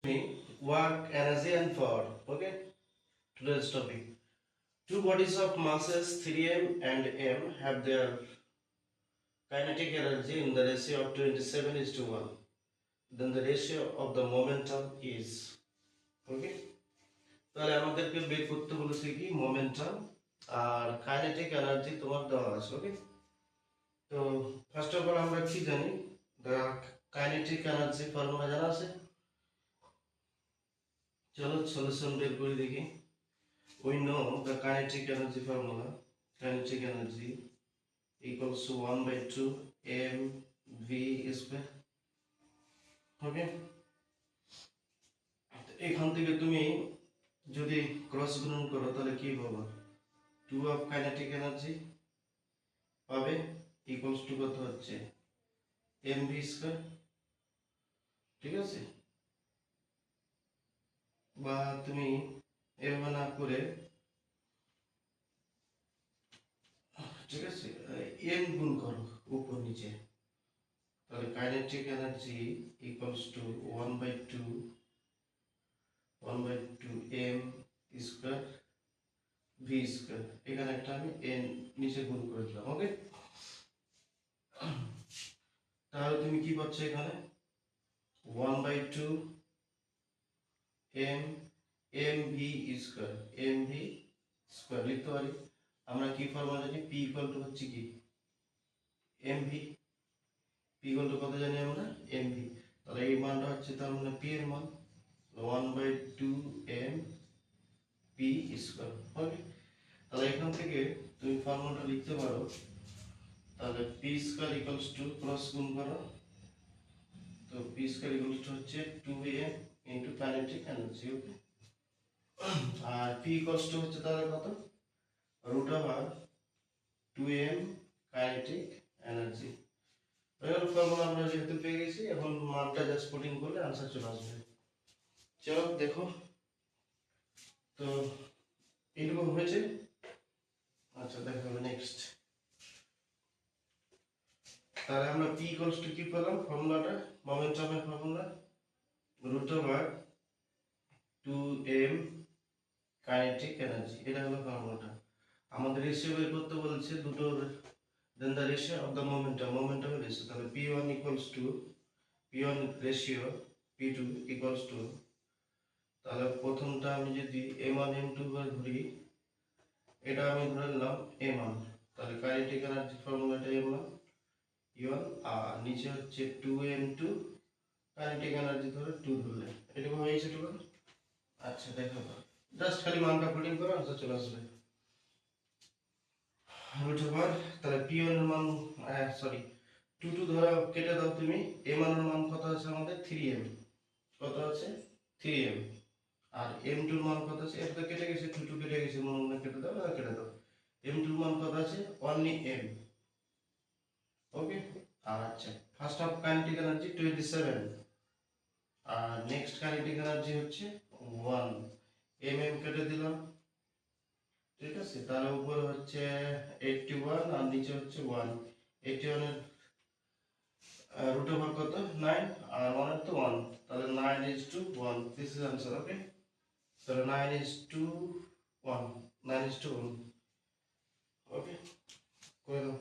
Work, energy and power. Okay, today's topic. Two bodies of masses 3m and m have their kinetic energy in the ratio of 27:1. Then the ratio of the momentum is. Okay, তাহলে আমাদেরকে বের করতে বলেছে কি momentum আর kinetic energy তোমার দেওয়া আছে। ওকে, তো ফার্স্ট অফ অল আমরা কি জানি, দ্য কাইনেটিক এনার্জি ফর্মুলা জানা আছে। চলো সলিউশন বের করে দেখি। We know the kinetic energy formula. Kinetic energy equals to 1/2 mv square. ওকে, এখান থেকে তুমি যদি ক্রস গুণন করো তাহলে কি পাবে, 2 অফ কাইনেটিক এনার্জি পাবে ইকুয়ালস টু কত হচ্ছে mv স্কয়ার। ঠিক আছে, বা তুমি এভাবে না করে, ঠিক আছে, m গুণ করো উপর নিচে, তাহলে kinetic energy equals to 1/2 m square v square. এখানে একটা আমি n নিচে গুণ করে দিলাম। ওকে, তাহলে তুমি কি পাচ্ছ এখানে 1/2 mv স্কয়ার, mv স্কয়ার লিখতে পারি আমরা কি ফর্মুলা জানি, p ইকুয়াল টু হচ্ছে কি mv, p ইকুয়াল টু কত জানি আমরা mv। তাহলে এই মানটা হচ্ছে তার মানে p এর মান 1/2 m p স্কয়ার। ওকে, তাহলে এখান থেকে তুমি ফর্মুলাটা লিখতে পারো, তাহলে p square equals to cross গুণ করো, তো p স্কয়ার ইকুয়ালস টু হচ্ছে 2m into kinetic energy. Okay, আর p ইকুয়ালস টু হচ্ছে তাহলে কত, root over 2m kinetic energy. এর ফর্মুলা আমরা যেহেতু পেয়ে গেছি, এখন মানটা জাস্ট পুটিং করলে आंसर চলে আসবে। চলো দেখো, তো এইটুকু হয়েছে। আচ্ছা দেখো নেক্সট, তাহলে আমরা p ইকুয়ালস টু কি পেলাম, ফর্মুলাটা মোমেন্টামের formula root over 2m kinetic energy, এটা হলো ফর্মুলাটা। আমাদের রেশিও বের করতে বলছে দুটোর, then the ratio of the momentum, মোমেন্টামের রেশিও, তাহলে p1 equals to p1 ratio p2 equals to, তাহলে প্রথমটা আমি যদি m1 m2 করে ধরি, এটা আমি ধরে নিলাম m1, তাহলে কাইনেটিক এনার্জি ফর্মুলাটা m1 e1, আর নিচে হচ্ছে 2m2 কাইনেটিক এনার্জি ধরে 2 ধরলে এটুকু হয়েছে এটুকু। আচ্ছা দেখো, জাস্ট খালি মানটা পুটিং করো आंसर চলে আসবে রুট ওভার, তাহলে p1 এর মান সরি 2 ধরো কেটে দাও তুমি, m1 এর মান কত আছে আমাদের 3m, কত আছে 3m, আর m2 এর মান কত আছে, এটা তো কেটে গেছে, 2 কেটে গেছে, মনে মনে কেটে দাও, আর কেটে দাও, m2 এর মান কত আছে অনলি m। ওকে, আচ্ছা ফার্স্ট অফ কাইনেটিক এনার্জি 27, আর নেক্সট কাইনেটিক এনার্জি হচ্ছে 1, mm কেটে দিলাম। ঠিক আছে, তাহলে উপরে হচ্ছে 81 আর নিচে হচ্ছে 1, 81 এর রুট ওভার কত 9, আর 1 এর তো 1, তাহলে 9:1, দিস ইজ आंसर। ওকে, তাহলে 9:1, 9:1। ওকে, করে দাও।